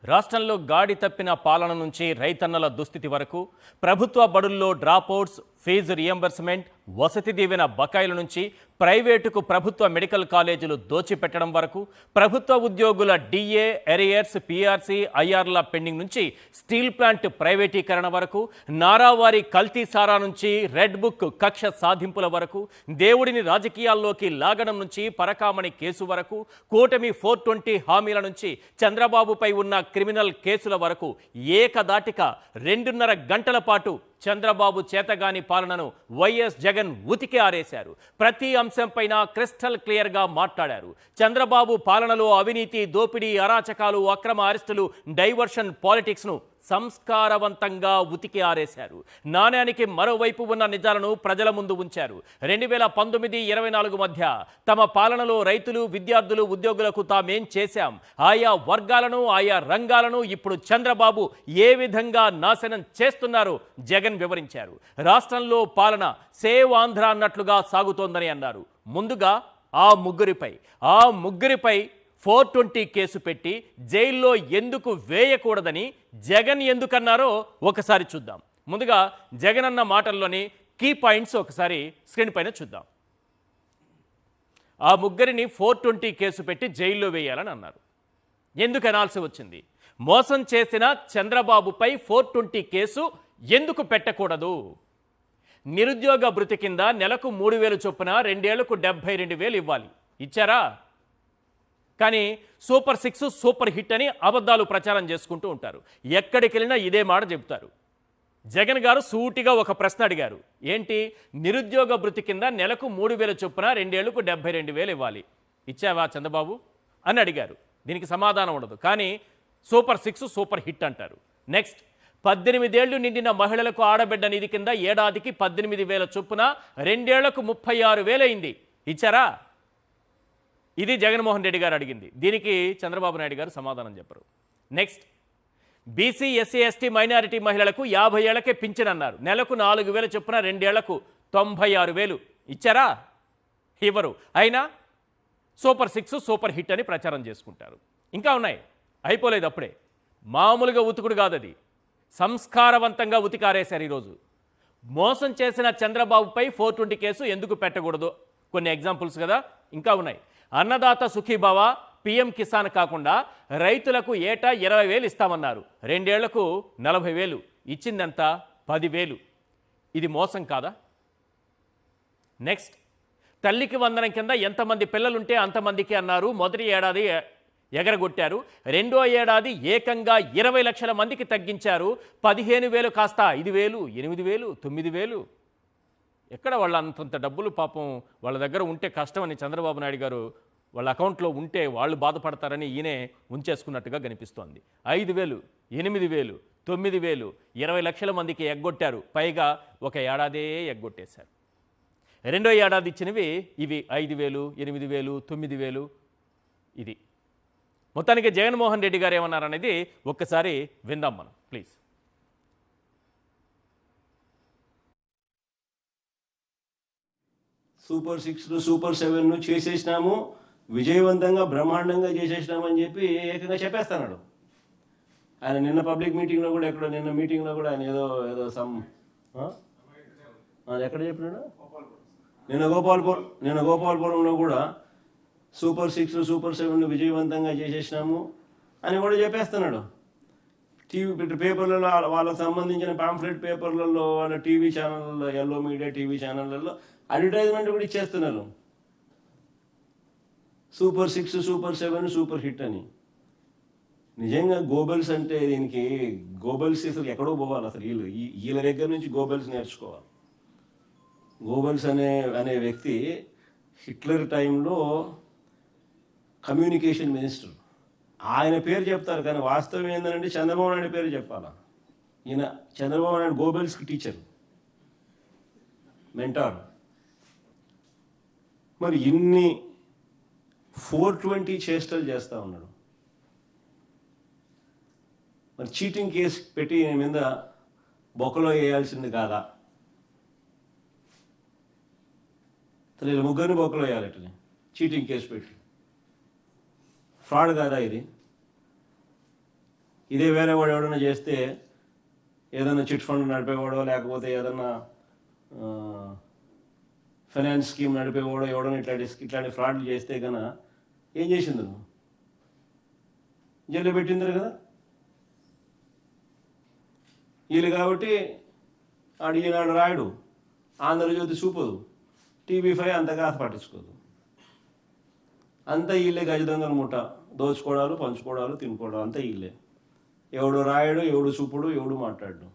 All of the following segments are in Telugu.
రాష్ట్రంలో గాడి తప్పిన పాలన నుంచి రైతన్నల దుస్థితి వరకు ప్రభుత్వ బడుల్లో dropouts fee reimbursement Vasathi Deevena బకాయిల నుంచి ప్రైవేటుకు ప్రభుత్వ మెడికల్ కాలేజీలు దోచిపెట్టడం వరకు ప్రభుత్వ ఉద్యోగుల డిఏ ఎరియర్స్ పిఆర్సీ ఐఆర్ల పెండింగ్ నుంచి స్టీల్ ప్లాంట్ ప్రైవేటీకరణ వరకు నారావారి కల్తీ సారా నుంచి రెడ్ బుక్ కక్ష సాధింపుల వరకు దేవుడిని రాజకీయాల్లోకి లాగడం నుంచి పరకామణి కేసు వరకు కూటమి 420 హామీల నుంచి చంద్రబాబుపై ఉన్న క్రిమినల్ కేసుల వరకు ఏకదాటిక 2.5 గంటల పాటు చంద్రబాబు చేతగాని పాలనను వైఎస్ జగన్ ఉతికి ఆరేశారు. ప్రతి అంశంపైన క్రిస్టల్ క్లియర్గా మాట్లాడారు. చంద్రబాబు పాలనలో అవినీతి, దోపిడీ, అరాచకాలు, అక్రమ అరెస్టులు, డైవర్షన్ పాలిటిక్స్ను సంస్కారవంతంగా ఉతికి ఆరేశారు. నాణ్యానికి మరోవైపు ఉన్న నిజాలను ప్రజల ముందు ఉంచారు. 2019-24 మధ్య తమ పాలనలో రైతులు, విద్యార్థులు, ఉద్యోగులకు తామేం చేశాం, ఆయా వర్గాలను, ఆయా రంగాలను ఇప్పుడు చంద్రబాబు ఏ విధంగా నాశనం చేస్తున్నారో జగన్ వివరించారు. రాష్ట్రంలో పాలన సేవ్ ఆంధ్ర అన్నట్లుగా సాగుతోందని అన్నారు. ముందుగా ఆ ముగ్గురిపై 420 కేసు పెట్టి జైల్లో ఎందుకు వేయకూడదని జగన్ ఎందుకన్నారో ఒకసారి చూద్దాం. ముందుగా జగన్ అన్న మాటల్లోని కీ పాయింట్స్ ఒకసారి స్క్రీన్ పైన చూద్దాం. ఆ ముగ్గురిని 420 కేసు పెట్టి జైల్లో వేయాలని అన్నారు. ఎందుకు అనాల్సి వచ్చింది? మోసం చేసిన చంద్రబాబుపై 420 కేసు ఎందుకు పెట్టకూడదు? నిరుద్యోగ భృతి కింద నెలకు 3,000 చొప్పున 2 ఏళ్లకు 72,000 ఇవ్వాలి. ఇచ్చారా? కానీ సూపర్ 6 సూపర్ హిట్ అని అబద్ధాలు ప్రచారం చేసుకుంటూ ఉంటారు. ఎక్కడికి వెళ్ళినా ఇదే మాట చెబుతారు. జగన్ గారు సూటిగా ఒక ప్రశ్న అడిగారు. ఏంటి? నిరుద్యోగ భృతి కింద నెలకు 3,000 చొప్పున 2 ఏళ్లకు 72,000 ఇవ్వాలి. ఇచ్చావా చంద్రబాబు అని అడిగారు. దీనికి సమాధానం ఉండదు. కానీ సూపర్ 6 సూపర్ హిట్ అంటారు. నెక్స్ట్, 18 ఏళ్లు నిండిన మహిళలకు ఆడబిడ్డ నిధి కింద ఏడాదికి 18,000 చొప్పున 2 ఏళ్లకు 36,000 అయింది. ఇచ్చారా? ఇది జగన్మోహన్ రెడ్డి గారు అడిగింది. దీనికి చంద్రబాబు నాయుడు గారు సమాధానం చెప్పరు. Next, BC, SC, ST, minority మహిళలకు 50 ఏళ్లకే పింఛన్ అన్నారు. నెలకు 4,000 చొప్పున 2 ఏళ్లకు 96,000 ఇచ్చారా? ఇవ్వరు. అయినా సూపర్ 6 సూపర్ హిట్ అని ప్రచారం చేసుకుంటారు. ఇంకా ఉన్నాయి, అయిపోలేదు అప్పుడే. మామూలుగా ఉతుకుడు కాదు, అది సంస్కారవంతంగా ఉతికారేశారు. ఈరోజు మోసం చేసిన చంద్రబాబుపై 420 కేసు ఎందుకు పెట్టకూడదు? కొన్ని ఎగ్జాంపుల్స్ కదా, ఇంకా ఉన్నాయి. అన్నదాత సుఖీభవ, పిఎం కిసాన్ కాకుండా రైతులకు ఏటా 20,000 ఇస్తామన్నారు. 2 ఏళ్లకు 40,000 ఇచ్చిందంతా 10,000. ఇది మోసం కాదా? నెక్స్ట్, తల్లికి వందనం కింద ఎంతమంది పిల్లలుంటే అంతమందికి అన్నారు. మొదటి ఏడాది ఎగరగొట్టారు. రెండో ఏడాది ఏకంగా 20 లక్షల మందికి తగ్గించారు. 15,000 కాస్త 5,000, 8,000, 9,000. ఎక్కడ వాళ్ళ అంతంత డబ్బులు పాపం వాళ్ళ దగ్గర ఉంటే కష్టమని చంద్రబాబు నాయుడు గారు వాళ్ళ అకౌంట్లో ఉంటే వాళ్ళు బాధపడతారని ఈయనే ఉంచేసుకున్నట్టుగా కనిపిస్తోంది. 5,000, 8,000, 9,000, 20 లక్షల మందికి ఎగ్గొట్టారు. పైగా ఒక ఏడాదే ఎగ్గొట్టేశారు. రెండో ఏడాది ఇచ్చినవి ఇవి 5,000, 8,000, 9,000. ఇది మొత్తానికి జగన్మోహన్ రెడ్డి గారు ఏమన్నారనేది ఒక్కసారి విందాం మనం, ప్లీజ్. సూపర్ 6 సూపర్ 7 చేసేసినాము, విజయవంతంగా బ్రహ్మాండంగా చేసేసినామని చెప్పి ఏకంగా చెప్పేస్తున్నాడు ఆయన. నిన్న పబ్లిక్ మీటింగ్లో కూడా ఆయన ఏదో సమ్ ఎక్కడ చెప్పినాడు? నిన్న గోపాల్పురంలో కూడా సూపర్ 6 సూపర్ 7 విజయవంతంగా చేసేసినాము అని కూడా చెప్పేస్తున్నాడు. టీవీ పేపర్లలో వాళ్ళకు సంబంధించిన పాంఫ్లెట్ పేపర్లలో, వాళ్ళ టీవీ ఛానళ్ళలో, ఎల్లో మీడియా టీవీ ఛానళ్ళలో అడ్వర్టైజ్మెంట్ కూడా ఇచ్చేస్తున్నారు. సూపర్ 6 సూపర్ 7 సూపర్ హిట్ అని. నిజంగా గోబెల్స్ అంటే దీనికి గోబెల్స్ అసలు ఎక్కడో పోవాలి. అసలు వీళ్ళ దగ్గర నుంచి గోబెల్స్ నేర్చుకోవాలి. గోబెల్స్ అనే వ్యక్తి హిట్లర్ టైంలో కమ్యూనికేషన్ మినిస్టర్. ఆయన పేరు చెప్తారు, కానీ వాస్తవం ఏంటంటే చంద్రబాబు నాయుడు పేరు చెప్పాలా. ఈయన చంద్రబాబు నాయుడు గోబెల్స్కి టీచర్, మెంటార్. మరి ఇన్ని 420 చేష్టలు చేస్తూ ఉన్నాడు. మరి చీటింగ్ కేసు పెట్టి ఈయన మీద బొక్కలో వేయాల్సింది కాదా? అసలు ముగ్గురిని బొక్కలో వేయాలి. చీటింగ్ కేసు పెట్టి ఫ్రాడ్ కాదా ఇది? ఇదే వేరే వాడు ఎవడైనా చేస్తే, ఏదైనా చిట్ ఫండ్ నడిపేవాడో లేకపోతే ఏదైనా ఫైనాన్స్ స్కీమ్ నడిపేవాడో ఎవడైనా ఇట్లాంటి ఫ్రాడ్లు చేస్తే కన్నా ఏం చేసింది నువ్వు? జైలు పెట్టిందరు కదా వీళ్ళు. కాబట్టి ఈనాడు రాయడు, ఆంధ్రజ్యోతి చూపదు, TV5 అంతగా పట్టించుకోదు. అంతా వీళ్ళే గజ దొంగల ముఠ, దోచుకోవడాలు, పంచుకోవడాలు, తినుకోవడాలు అంతా వీళ్ళే. ఎవడు రాయడు, ఎవడు చూపుడు, ఎవడు మాట్లాడు.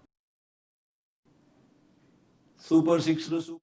సూపర్ 6